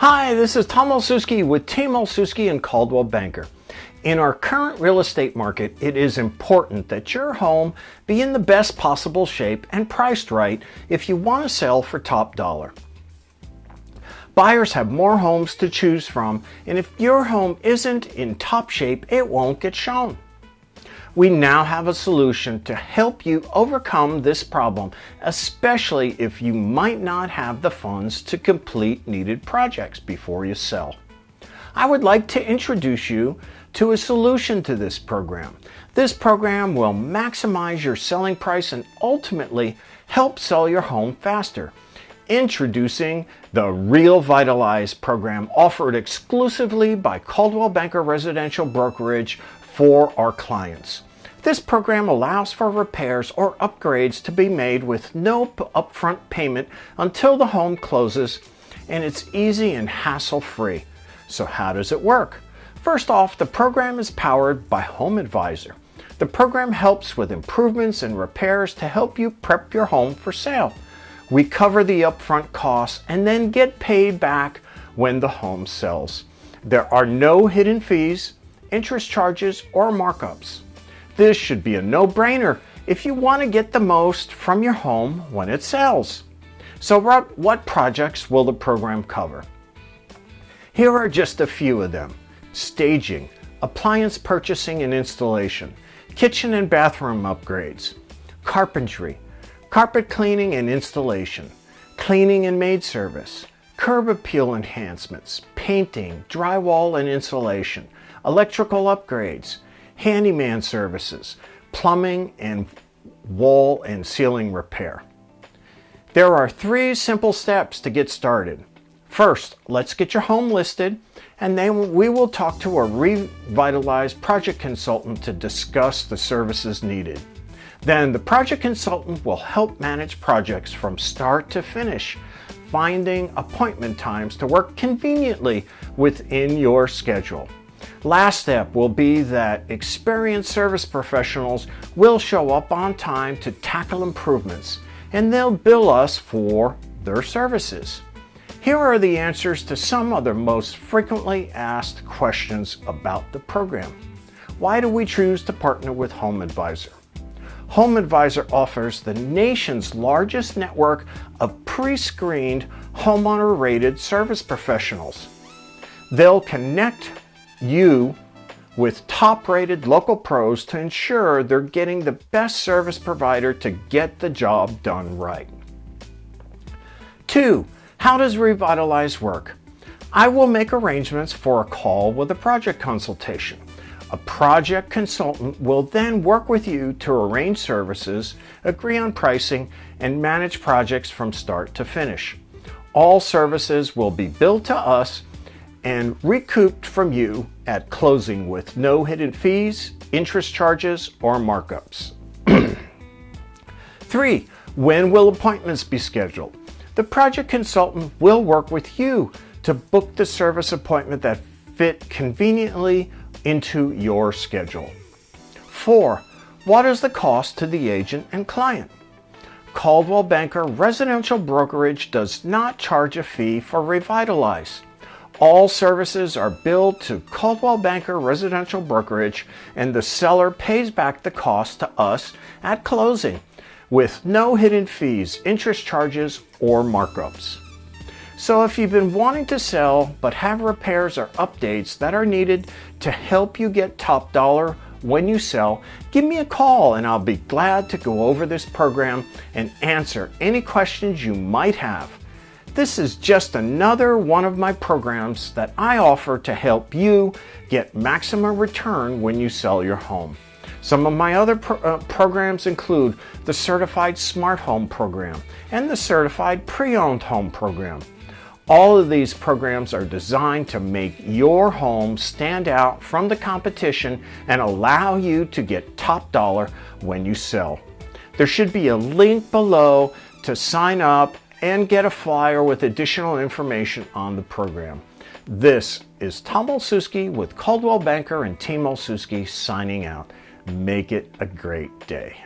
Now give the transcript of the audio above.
Hi, this is Tom Olszewski with Team Olszewski and Coldwell Banker. In our current real estate market, it is important that your home be in the best possible shape and priced right if you want to sell for top dollar. Buyers have more homes to choose from, and if your home isn't in top shape, it won't get shown. We now have a solution to help you overcome this problem, especially if you might not have the funds to complete needed projects before you sell. I would like to introduce you to a solution to this program. This program will maximize your selling price and ultimately help sell your home faster. Introducing the RealVitalize program, offered exclusively by Coldwell Banker Residential Brokerage for our clients. This program allows for repairs or upgrades to be made with no upfront payment until the home closes, and it's easy and hassle-free. So how does it work? First off, the program is powered by HomeAdvisor. The program helps with improvements and repairs to help you prep your home for sale. We cover the upfront costs and then get paid back when the home sells. There are no hidden fees, interest charges, or markups. This should be a no-brainer if you want to get the most from your home when it sells. So what projects will the program cover? Here are just a few of them: staging, appliance purchasing and installation, kitchen and bathroom upgrades, carpentry, carpet cleaning and installation, cleaning and maid service, curb appeal enhancements, painting, drywall and insulation, electrical upgrades, handyman services, plumbing, and wall and ceiling repair. There are 3 simple steps to get started. First, let's get your home listed, and then we will talk to a Revitalized project consultant to discuss the services needed. Then the project consultant will help manage projects from start to finish, finding appointment times to work conveniently within your schedule. Last step will be that experienced service professionals will show up on time to tackle improvements, and they'll bill us for their services. Here are the answers to some of the most frequently asked questions about the program. Why do we choose to partner with HomeAdvisor? HomeAdvisor offers the nation's largest network of pre-screened, homeowner-rated service professionals. They'll connect you with top-rated local pros to ensure they're getting the best service provider to get the job done right. 2. How does Revitalize work? I will make arrangements for a call with a project consultation. A project consultant will then work with you to arrange services, agree on pricing, and manage projects from start to finish. All services will be billed to us and recouped from you at closing with no hidden fees, interest charges, or markups. 3. When will appointments be scheduled? The project consultant will work with you to book the service appointment that fit conveniently into your schedule. 4. What is the cost to the agent and client? Coldwell Banker Residential Brokerage does not charge a fee for Revitalize. All services are billed to Coldwell Banker Residential Brokerage, and the seller pays back the cost to us at closing with no hidden fees, interest charges, or markups. So if you've been wanting to sell but have repairs or updates that are needed to help you get top dollar when you sell, give me a call and I'll be glad to go over this program and answer any questions you might have. This is just another one of my programs that I offer to help you get maximum return when you sell your home. Some of my other programs include the Certified Smart Home Program and the Certified Pre-Owned Home Program. All of these programs are designed to make your home stand out from the competition and allow you to get top dollar when you sell. There should be a link below to sign up and get a flyer with additional information on the program. This is Tom Olszewski with Coldwell Banker and Team Olszewski signing out. Make it a great day.